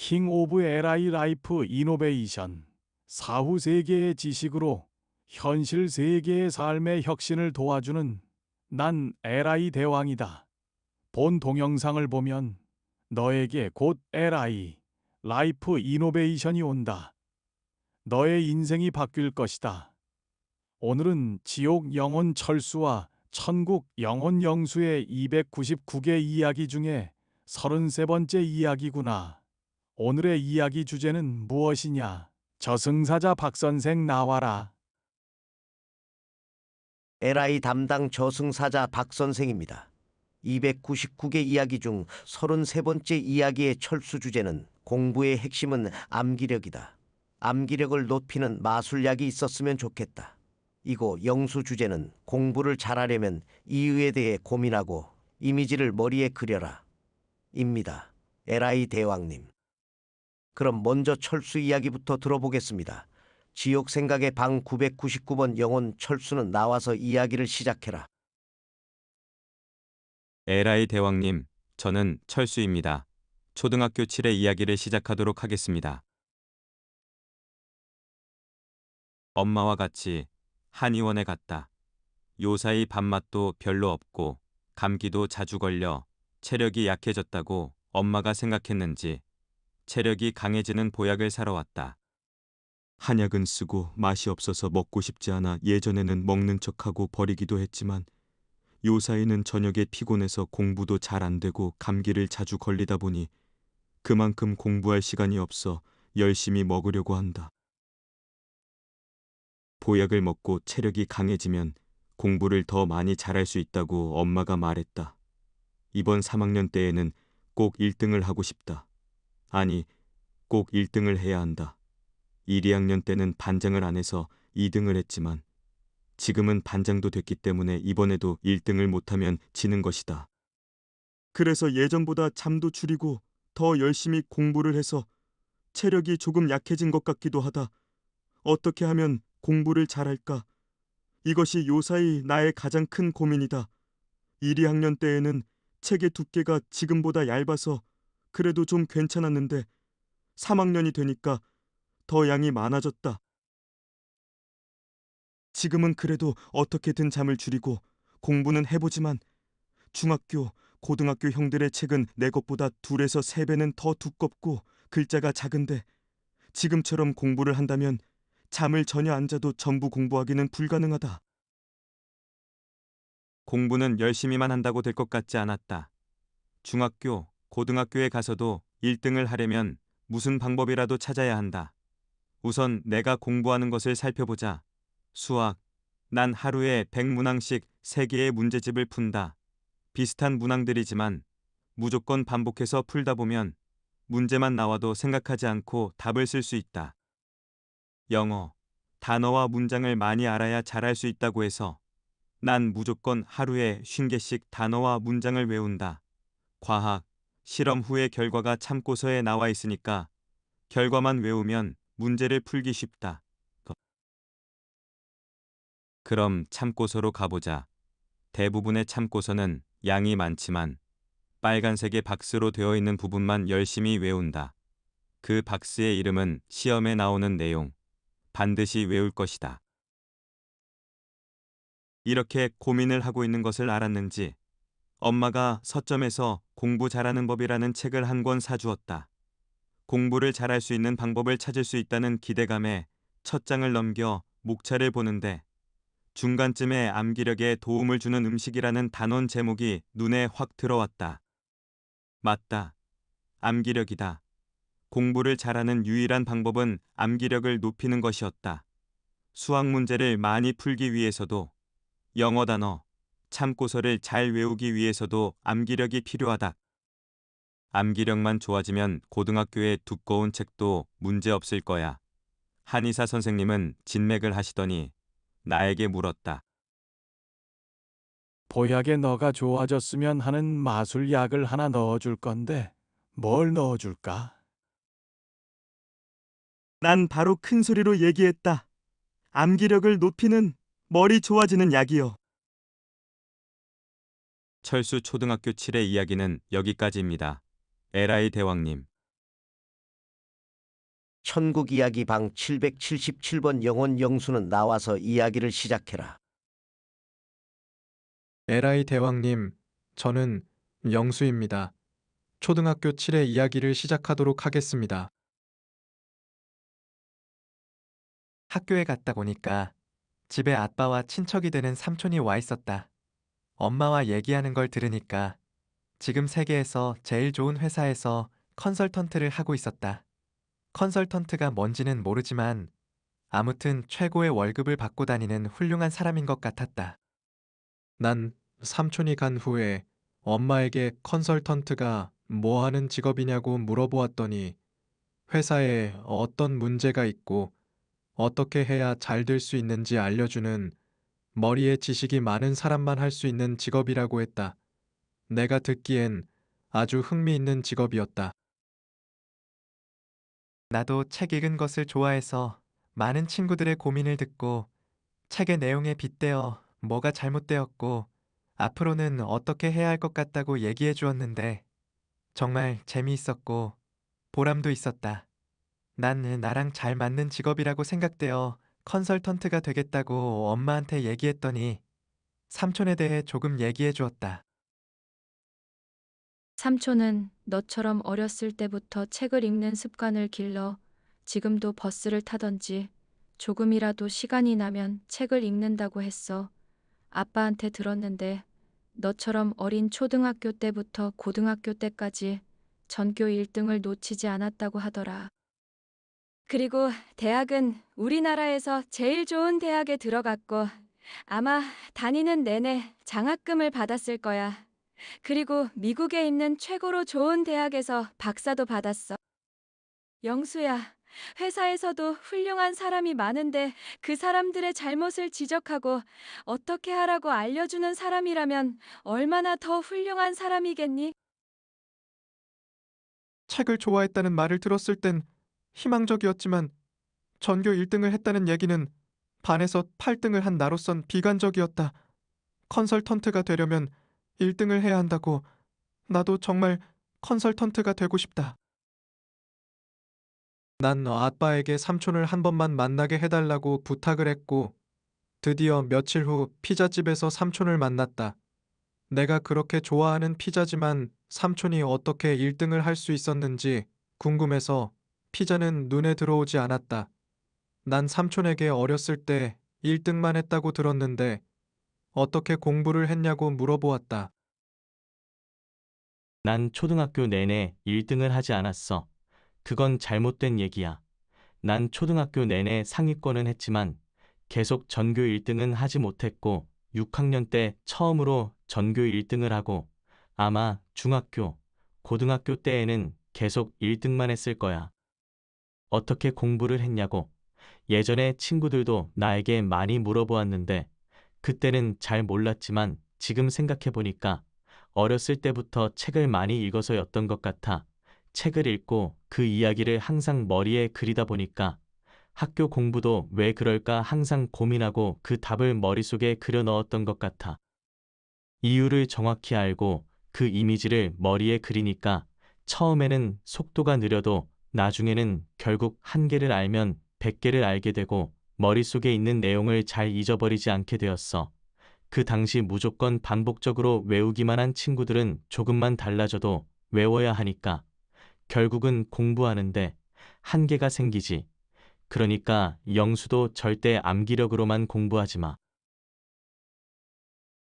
킹 오브 LI 라이프 이노베이션, 사후 세계의 지식으로 현실 세계의 삶의 혁신을 도와주는 난 LI 대왕이다. 본 동영상을 보면 너에게 곧 LI 라이프 이노베이션이 온다. 너의 인생이 바뀔 것이다. 오늘은 지옥 영혼 철수와 천국 영혼 영수의 299개 이야기 중에 33번째 이야기구나. 오늘의 이야기 주제는 무엇이냐? 저승사자 박선생 나와라. LI 담당 저승사자 박 선생입니다. 299개 이야기 중 33번째 이야기의 철수 주제는 공부의 핵심은 암기력이다. 암기력을 높이는 마술약이 있었으면 좋겠다. 이고 영수 주제는 공부를 잘하려면 이유에 대해 고민하고 이미지를 머리에 그려라. 입니다. LI 대왕님. 그럼 먼저 철수 이야기부터 들어보겠습니다. 지옥 생각의 방 999번 영혼 철수는 나와서 이야기를 시작해라. 에라이 대왕님, 저는 철수입니다. 초등학교 7의 이야기를 시작하도록 하겠습니다. 엄마와 같이 한의원에 갔다. 요사이 밥맛도 별로 없고 감기도 자주 걸려 체력이 약해졌다고 엄마가 생각했는지 체력이 강해지는 보약을 사러 왔다. 한약은 쓰고 맛이 없어서 먹고 싶지 않아 예전에는 먹는 척하고 버리기도 했지만 요사이는 저녁에 피곤해서 공부도 잘 안 되고 감기를 자주 걸리다 보니 그만큼 공부할 시간이 없어 열심히 먹으려고 한다. 보약을 먹고 체력이 강해지면 공부를 더 많이 잘할 수 있다고 엄마가 말했다. 이번 3학년 때에는 꼭 1등을 하고 싶다. 아니, 꼭 1등을 해야 한다. 1, 2학년 때는 반장을 안 해서 2등을 했지만 지금은 반장도 됐기 때문에 이번에도 1등을 못하면 지는 것이다. 그래서 예전보다 잠도 줄이고 더 열심히 공부를 해서 체력이 조금 약해진 것 같기도 하다. 어떻게 하면 공부를 잘할까? 이것이 요사이 나의 가장 큰 고민이다. 1, 2학년 때에는 책의 두께가 지금보다 얇아서 그래도 좀 괜찮았는데 3학년이 되니까 더 양이 많아졌다. 지금은 그래도 어떻게든 잠을 줄이고 공부는 해보지만 중학교, 고등학교 형들의 책은 내 것보다 2에서 3배는 더 두껍고 글자가 작은데 지금처럼 공부를 한다면 잠을 전혀 안 자도 전부 공부하기는 불가능하다. 공부는 열심히만 한다고 될 것 같지 않았다. 중학교, 고등학교에 가서도 1등을 하려면 무슨 방법이라도 찾아야 한다. 우선 내가 공부하는 것을 살펴보자. 수학. 난 하루에 100문항씩 3개의 문제집을 푼다. 비슷한 문항들이지만 무조건 반복해서 풀다 보면 문제만 나와도 생각하지 않고 답을 쓸 수 있다. 영어. 단어와 문장을 많이 알아야 잘할 수 있다고 해서 난 무조건 하루에 50개씩 단어와 문장을 외운다. 과학. 실험 후의 결과가 참고서에 나와 있으니까 결과만 외우면 문제를 풀기 쉽다. 그럼 참고서로 가보자. 대부분의 참고서는 양이 많지만 빨간색의 박스로 되어 있는 부분만 열심히 외운다. 그 박스의 이름은 시험에 나오는 내용. 반드시 외울 것이다. 이렇게 고민을 하고 있는 것을 알았는지 엄마가 서점에서 공부 잘하는 법이라는 책을 한 권 사주었다. 공부를 잘할 수 있는 방법을 찾을 수 있다는 기대감에 첫 장을 넘겨 목차를 보는데 중간쯤에 암기력에 도움을 주는 음식이라는 단원 제목이 눈에 확 들어왔다. 맞다. 암기력이다. 공부를 잘하는 유일한 방법은 암기력을 높이는 것이었다. 수학 문제를 많이 풀기 위해서도 영어 단어, 참고서를 잘 외우기 위해서도 암기력이 필요하다. 암기력만 좋아지면 고등학교의 두꺼운 책도 문제 없을 거야. 한의사 선생님은 진맥을 하시더니 나에게 물었다. 보약에 너가 좋아졌으면 하는 마술약을 하나 넣어줄 건데 뭘 넣어줄까? 난 바로 큰 소리로 얘기했다. 암기력을 높이는 머리 좋아지는 약이요. 철수 초등학교 7의 이야기는 여기까지입니다. 에라이 대왕님. 천국 이야기 방 777번 영혼 영수는 나와서 이야기를 시작해라. 에라이 대왕님, 저는 영수입니다. 초등학교 7의 이야기를 시작하도록 하겠습니다. 학교에 갔다 오니까 집에 아빠와 친척이 되는 삼촌이 와 있었다. 엄마와 얘기하는 걸 들으니까 지금 세계에서 제일 좋은 회사에서 컨설턴트를 하고 있었다. 컨설턴트가 뭔지는 모르지만 아무튼 최고의 월급을 받고 다니는 훌륭한 사람인 것 같았다. 난 삼촌이 간 후에 엄마에게 컨설턴트가 뭐 하는 직업이냐고 물어보았더니 회사에 어떤 문제가 있고 어떻게 해야 잘 될 수 있는지 알려주는 머리에 지식이 많은 사람만 할 수 있는 직업이라고 했다. 내가 듣기엔 아주 흥미있는 직업이었다. 나도 책 읽은 것을 좋아해서 많은 친구들의 고민을 듣고 책의 내용에 빗대어 뭐가 잘못되었고 앞으로는 어떻게 해야 할 것 같다고 얘기해 주었는데 정말 재미있었고 보람도 있었다. 난 나랑 잘 맞는 직업이라고 생각되어 컨설턴트가 되겠다고 엄마한테 얘기했더니 삼촌에 대해 조금 얘기해 주었다. 삼촌은 너처럼 어렸을 때부터 책을 읽는 습관을 길러 지금도 버스를 타던지 조금이라도 시간이 나면 책을 읽는다고 했어. 아빠한테 들었는데 너처럼 어린 초등학교 때부터 고등학교 때까지 전교 1등을 놓치지 않았다고 하더라. 그리고 대학은 우리나라에서 제일 좋은 대학에 들어갔고 아마 다니는 내내 장학금을 받았을 거야. 그리고 미국에 있는 최고로 좋은 대학에서 박사도 받았어. 영수야, 회사에서도 훌륭한 사람이 많은데 그 사람들의 잘못을 지적하고 어떻게 하라고 알려주는 사람이라면 얼마나 더 훌륭한 사람이겠니? 책을 좋아했다는 말을 들었을 땐 희망적이었지만 전교 1등을 했다는 얘기는 반에서 8등을 한 나로선 비관적이었다. 컨설턴트가 되려면 1등을 해야 한다고. 나도 정말 컨설턴트가 되고 싶다. 난 아빠에게 삼촌을 한 번만 만나게 해달라고 부탁을 했고 드디어 며칠 후 피자집에서 삼촌을 만났다. 내가 그렇게 좋아하는 피자지만 삼촌이 어떻게 1등을 할 수 있었는지 궁금해서 피자는 눈에 들어오지 않았다. 난 삼촌에게 어렸을 때 1등만 했다고 들었는데 어떻게 공부를 했냐고 물어보았다. 난 초등학교 내내 1등을 하지 않았어. 그건 잘못된 얘기야. 난 초등학교 내내 상위권은 했지만 계속 전교 1등은 하지 못했고 6학년 때 처음으로 전교 1등을 하고 아마 중학교, 고등학교 때에는 계속 1등만 했을 거야. 어떻게 공부를 했냐고. 예전에 친구들도 나에게 많이 물어보았는데 그때는 잘 몰랐지만 지금 생각해보니까 어렸을 때부터 책을 많이 읽어서였던 것 같아. 책을 읽고 그 이야기를 항상 머리에 그리다 보니까 학교 공부도 왜 그럴까 항상 고민하고 그 답을 머릿속에 그려 넣었던 것 같아. 이유를 정확히 알고 그 이미지를 머리에 그리니까 처음에는 속도가 느려도 나중에는 결국 한 개를 알면 100개를 알게 되고 머릿속에 있는 내용을 잘 잊어버리지 않게 되었어. 그 당시 무조건 반복적으로 외우기만 한 친구들은 조금만 달라져도 외워야 하니까 결국은 공부하는데 한계가 생기지. 그러니까 영수도 절대 암기력으로만 공부하지 마.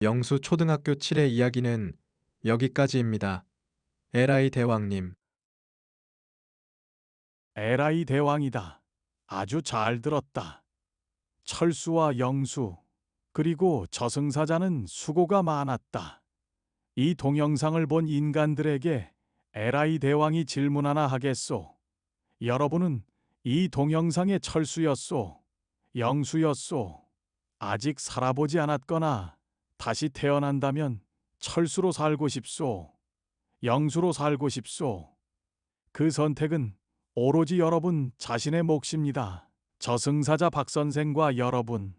영수 초등학교 7의 이야기는 여기까지입니다. 에라이 대왕님. 에라이 대왕이다. 아주 잘 들었다. 철수와 영수, 그리고 저승사자는 수고가 많았다. 이 동영상을 본 인간들에게 에라이 대왕이 질문 하나 하겠소. 여러분은 이 동영상의 철수였소, 영수였소, 아직 살아보지 않았거나 다시 태어난다면 철수로 살고 싶소, 영수로 살고 싶소. 그 선택은 오로지 여러분 자신의 몫입니다. 저승사자 박선생과 여러분,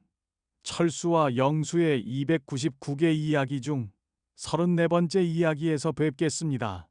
철수와 영수의 299개 이야기 중 34번째 이야기에서 뵙겠습니다.